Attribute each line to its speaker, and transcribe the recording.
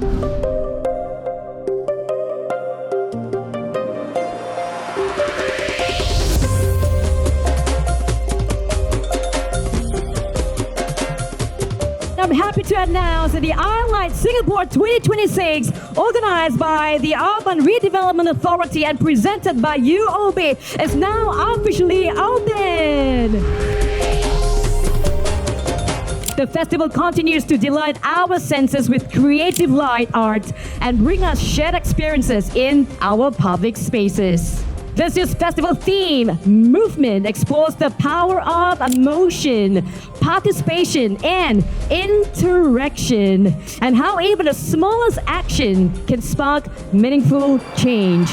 Speaker 1: I'm happy to announce that the Light Singapore 2026, organized by the Urban Redevelopment Authority and presented by UOB, is now officially open. The festival continues to delight our senses with creative light art and bring us shared experiences in our public spaces. This year's festival theme, Movement, explores the power of emotion, participation, and interaction, and how even the smallest action can spark meaningful change.